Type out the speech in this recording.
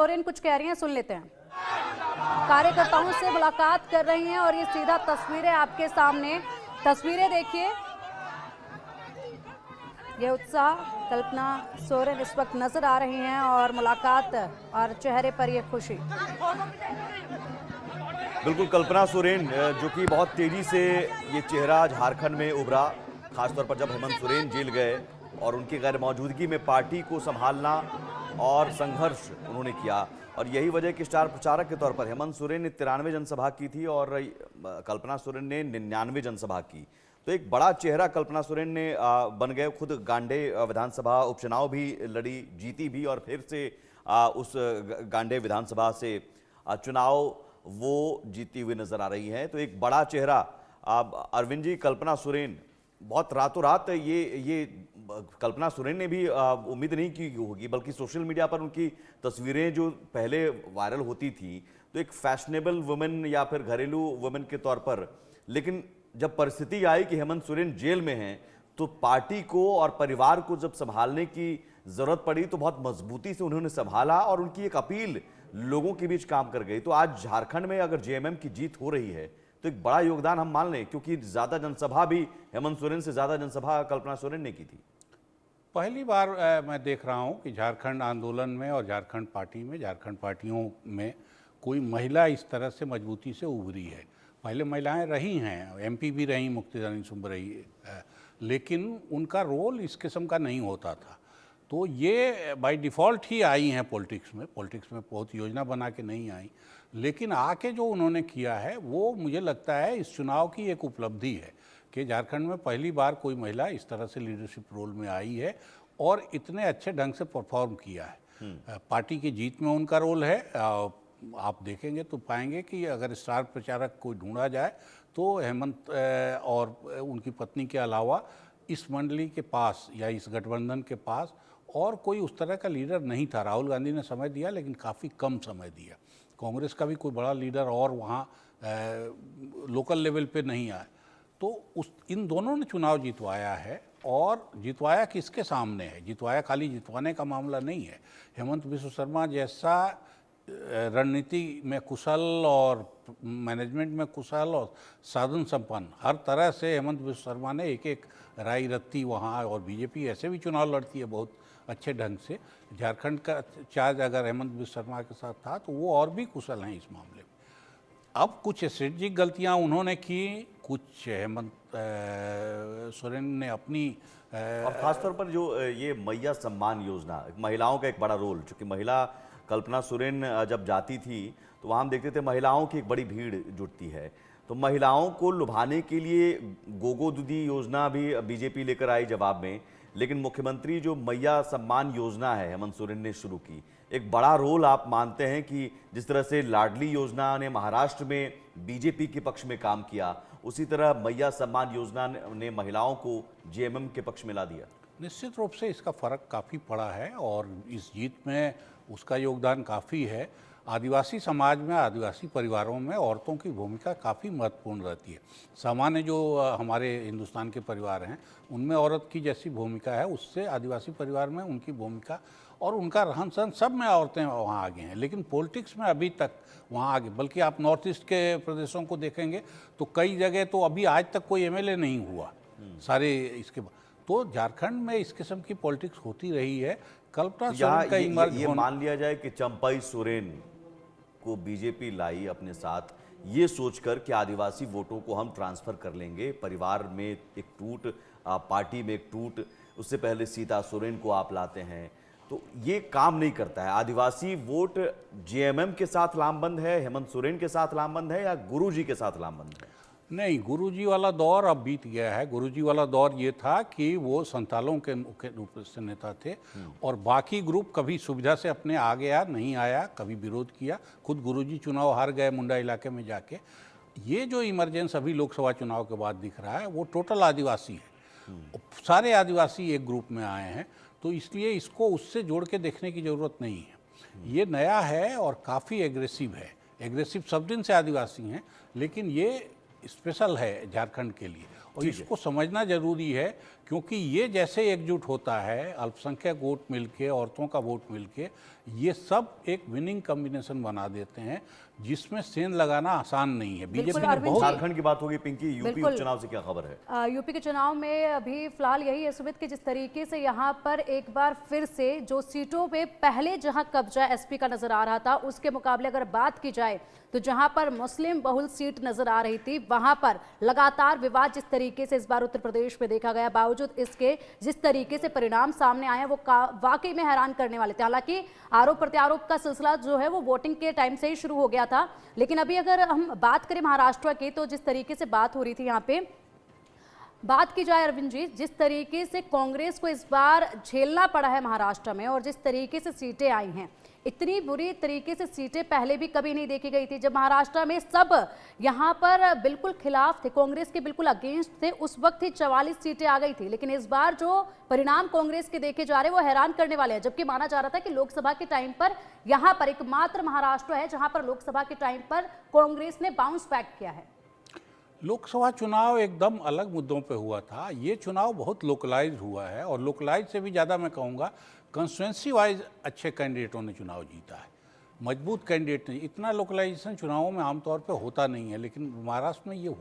सोरेन कुछ कह रही हैं, सुन लेते हैं। कार्यकर्ताओं से मुलाकात कर रही हैं और ये सीधा तस्वीरें आपके सामने, तस्वीरें देखिए। ये उत्साह, कल्पना सोरेन इस वक्त नजर आ रही हैं और मुलाकात और चेहरे पर ये खुशी। बिल्कुल कल्पना सोरेन जो कि बहुत तेजी से ये चेहरा झारखंड में उभरा, खासतौर पर जब हेमंत सोरेन जेल गए और उनकी गैर मौजूदगी में पार्टी को संभालना और संघर्ष उन्होंने किया। और यही वजह कि स्टार प्रचारक के तौर पर हेमंत सोरेन ने 93 जनसभा की थी और कल्पना सोरेन ने 99 जनसभा की। तो एक बड़ा चेहरा कल्पना सोरेन ने बन गए। खुद गांडे विधानसभा उपचुनाव भी लड़ी, जीती भी और फिर से उस गांडे विधानसभा से चुनाव वो जीती हुई नजर आ रही हैं। तो एक बड़ा चेहरा अरविंद जी, कल्पना सोरेन बहुत रातों रात ये कल्पना सोरेन ने भी उम्मीद नहीं की होगी, बल्कि सोशल मीडिया पर उनकी तस्वीरें जो पहले वायरल होती थी तो एक फैशनेबल वुमेन या फिर घरेलू वुमेन के तौर पर, लेकिन जब परिस्थिति आई कि हेमंत सोरेन जेल में हैं तो पार्टी को और परिवार को जब संभालने की जरूरत पड़ी तो बहुत मजबूती से उन्होंने संभाला और उनकी एक अपील लोगों के बीच काम कर गई। तो आज झारखंड में अगर जेएमएम की जीत हो रही है तो एक बड़ा योगदान हम मान लें, क्योंकि ज्यादा जनसभा भी हेमंत सोरेन से ज्यादा जनसभा कल्पना सोरेन ने की थी। पहली बार मैं देख रहा हूं कि झारखंड आंदोलन में और झारखंड पार्टी में, झारखंड पार्टियों में कोई महिला इस तरह से मजबूती से उभरी है। पहले महिलाएं रही हैं, एमपी भी रही, मुक्तिदानी सुम रही है, लेकिन उनका रोल इस किस्म का नहीं होता था। तो ये बाय डिफ़ॉल्ट ही आई हैं पॉलिटिक्स में बहुत योजना बना के नहीं आई, लेकिन आके जो उन्होंने किया है वो मुझे लगता है इस चुनाव की एक उपलब्धि है कि झारखंड में पहली बार कोई महिला इस तरह से लीडरशिप रोल में आई है और इतने अच्छे ढंग से परफॉर्म किया है। पार्टी की जीत में उनका रोल है। आप देखेंगे तो पाएंगे कि अगर स्टार प्रचारक कोई ढूंढा जाए तो हेमंत और उनकी पत्नी के अलावा इस मंडली के पास या इस गठबंधन के पास और कोई उस तरह का लीडर नहीं था। राहुल गांधी ने समय दिया लेकिन काफ़ी कम समय दिया। कांग्रेस का भी कोई बड़ा लीडर और वहाँ लोकल लेवल पे नहीं आया। तो इन दोनों ने चुनाव जितवाया है और जितवाया किसके सामने है? जितवाया खाली जितवाने का मामला नहीं है। हेमंत बिस्व शर्मा जैसा रणनीति में कुशल और मैनेजमेंट में कुशल और साधन संपन्न, हर तरह से हेमंत बिस्व शर्मा ने एक एक राय रत्ती वहाँ, और बीजेपी ऐसे भी चुनाव लड़ती है बहुत अच्छे ढंग से। झारखंड का चार्ज अगर हेमंत बिस्व शर्मा के साथ था तो वो और भी कुशल हैं इस मामले में। अब कुछ स्ट्रेटजिक गलतियाँ उन्होंने की, कुछ हेमंत सोरेन ने अपनी और खासतौर पर जो ये मैया सम्मान योजना, महिलाओं का एक बड़ा रोल, चूंकि महिला कल्पना सोरेन जब जाती थी तो वहाँ हम देखते थे महिलाओं की एक बड़ी भीड़ जुटती है। तो महिलाओं को लुभाने के लिए गोगो दीदी योजना भी बीजेपी लेकर आई जवाब में, लेकिन मुख्यमंत्री जो मैया सम्मान योजना है हेमंत सोरेन ने शुरू की, एक बड़ा रोल आप मानते हैं कि जिस तरह से लाडली योजना ने महाराष्ट्र में बीजेपी के पक्ष में काम किया, उसी तरह मैया सम्मान योजना ने महिलाओं को जेएमएम के पक्ष में ला दिया? निश्चित रूप से इसका फ़र्क काफ़ी पड़ा है और इस जीत में उसका योगदान काफ़ी है। आदिवासी समाज में, आदिवासी परिवारों में औरतों की भूमिका काफ़ी महत्वपूर्ण रहती है। सामान्य जो हमारे हिंदुस्तान के परिवार हैं उनमें औरत की जैसी भूमिका है, उससे आदिवासी परिवार में उनकी भूमिका और उनका रहन सहन सब में औरतें वहाँ आगे हैं। लेकिन पॉलिटिक्स में अभी तक वहाँ आगे, बल्कि आप नॉर्थ ईस्ट के प्रदेशों को देखेंगे तो कई जगह तो अभी आज तक कोई एमएलए नहीं हुआ सारे इसके बाद। तो झारखंड में इस किस्म की पॉलिटिक्स होती रही है। कल्पना सोरेन का इमर्ज ये मान लिया जाए कि चंपई सोरेन को बीजेपी लाई अपने साथ ये सोचकर कि आदिवासी वोटों को हम ट्रांसफर कर लेंगे, परिवार में एक टूट, पार्टी में एक टूट, उससे पहले सीता सोरेन को आप लाते हैं, तो ये काम नहीं करता है। आदिवासी वोट जेएमएम के साथ लामबंद है, हेमंत सोरेन के साथ लामबंद है या गुरुजी के साथ लामबंद है? नहीं, गुरुजी वाला दौर अब बीत गया है। गुरुजी वाला दौर ये था कि वो संतालों के मुख्य रूप से नेता थे और बाकी ग्रुप कभी सुविधा से अपने आ गया नहीं आया, कभी विरोध किया। खुद गुरुजी चुनाव हार गए मुंडा इलाके में जाके। ये जो इमरजेंस अभी लोकसभा चुनाव के बाद दिख रहा है वो टोटल आदिवासी है, सारे आदिवासी एक ग्रुप में आए हैं। तो इसलिए इसको उससे जोड़ के देखने की ज़रूरत नहीं है। ये नया है और काफ़ी एग्रेसिव है। एग्रेसिव सब दिन से आदिवासी हैं, लेकिन ये स्पेशल है झारखंड के लिए और इसको समझना जरूरी है, क्योंकि ये जैसे एकजुट होता है, अल्पसंख्यक वोट मिलके, औरतों का वोट मिलके, ये सब एक विनिंग कॉम्बिनेशन बना देते हैं जिसमें सेंध लगाना आसान नहीं है। बीजेपी ने अरविंद बहुत झारखंड की बात होगी, पिंकी यूपी बिल्कुल। उपचुनाव से क्या खबर है? यूपी के चुनाव में अभी फिलहाल यही है सुमित कि जिस तरीके से यहाँ पर एक बार फिर से जो सीटों पे पहले जहाँ कब्जा एसपी का नजर आ रहा था उसके मुकाबले अगर बात की जाए तो जहाँ पर मुस्लिम बहुल सीट नजर आ रही थी वहां पर लगातार विवाद जिस तरीके से इस बार उत्तर प्रदेश में देखा गया, बावजूद इसके जिस तरीके से परिणाम सामने आए वो वाकई में हैरान करने वाले थे। हालांकि आरोप प्रत्यारोप का सिलसिला जो है वो वोटिंग के टाइम से ही शुरू हो गया था, लेकिन अभी अगर हम बात करें महाराष्ट्र की तो जिस तरीके से बात हो रही थी यहाँ पे बात की जाए अरविंद जी, जिस तरीके से कांग्रेस को इस बार झेलना पड़ा है महाराष्ट्र में और जिस तरीके से सीटें आई हैं, इतनी बुरी तरीके से सीटें पहले भी कभी नहीं देखी गई थी। जब महाराष्ट्र में सब यहाँ पर बिल्कुल खिलाफ थे, कांग्रेस के बिल्कुल अगेंस्ट थे, उस वक्त ही 44 सीटें आ गई थी। लेकिन इस बार जो परिणाम कांग्रेस के देखे जा रहे हैं वो हैरान करने वाले हैं। जबकि माना जा रहा था कि लोकसभा के टाइम पर यहाँ पर एकमात्र महाराष्ट्र है जहां पर लोकसभा के टाइम पर कांग्रेस ने बाउंस बैक किया है। लोकसभा चुनाव एकदम अलग मुद्दों पे हुआ था, ये चुनाव बहुत लोकलाइज हुआ है और लोकलाइज से भी ज़्यादा मैं कहूँगा कंस्टिट्यूंसी वाइज अच्छे कैंडिडेटों ने चुनाव जीता है, मजबूत कैंडिडेट नहीं। इतना लोकलाइजेशन चुनावों में आमतौर पे होता नहीं है, लेकिन महाराष्ट्र में ये हुआ।